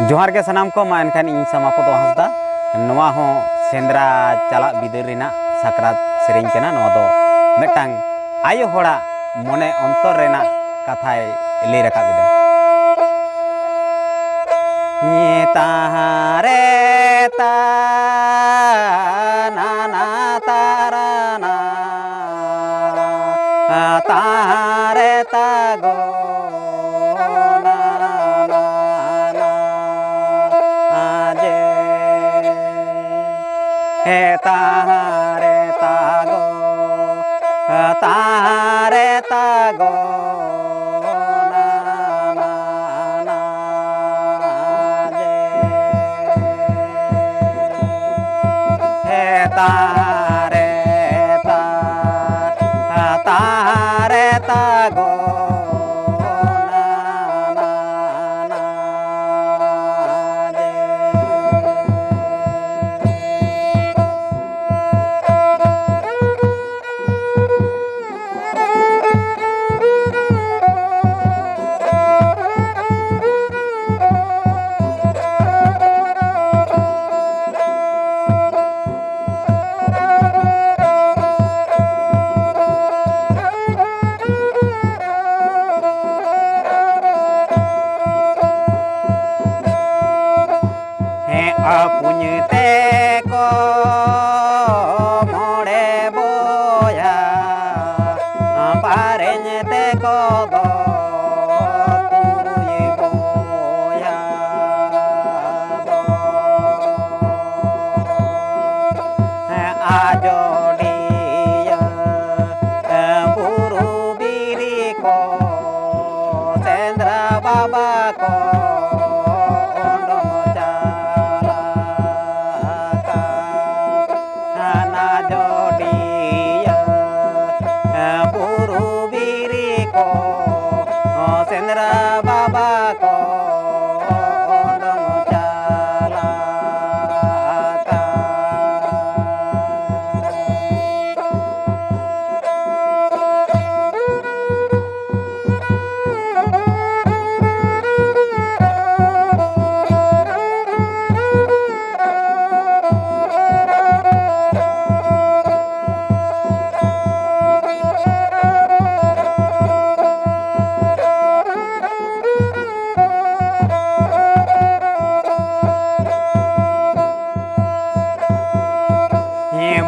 जोहार के सनाम को मा एनखान इन समापद हासदा नवा हो सेंद्रा चला बिदर रिना साकरात सेरेंग केना नवा दो मेटांग आयो होड़ा मोने अंतर रेना कथाय ले रखा बिदा ये तारे ता ना ना तारा ना तारे ता गो तारे तागो तारे तागो ना ना ना जे तारे ता तारे तागो punya teko more boya parenya teko do tuye boya do ajo dia buru biri ko sendra baba ko Sendra baba ko ondong jalaka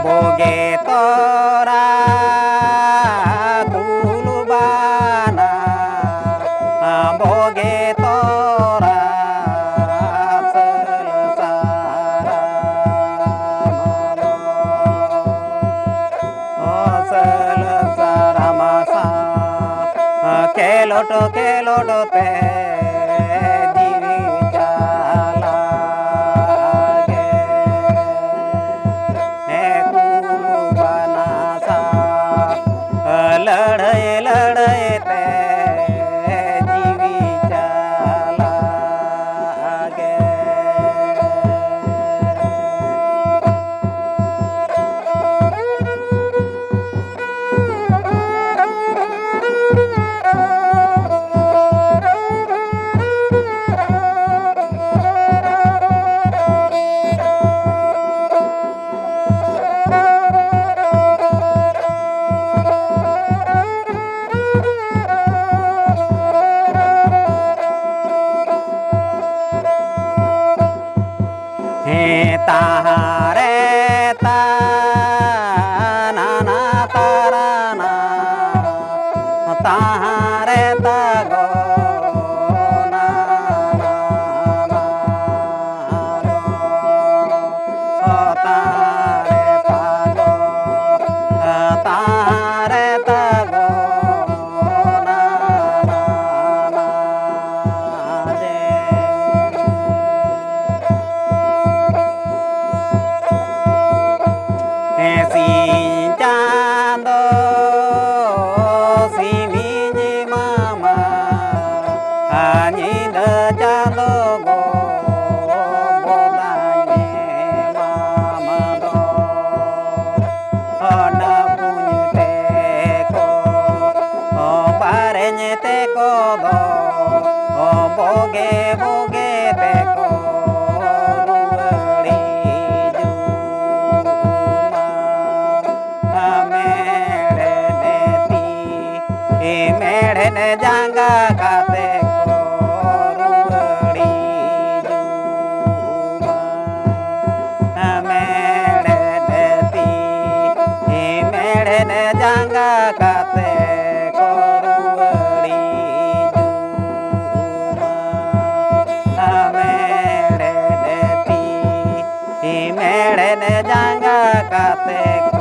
boge tora kulubana boge tora selesara selesara masa keloto keloto te divi jala लड़े लड़े ते जीवी चला गे तारे ता ना ना तारा ना तारे ता गो ना ना ना तारे ता गो तारे ता गो ना ना ना जे Sinchando simini mama anyinda chando go bodanye mama do ana punya teko parenye teko do boge boge teko kate ko ruwadi juma mede deti mede ne janga kate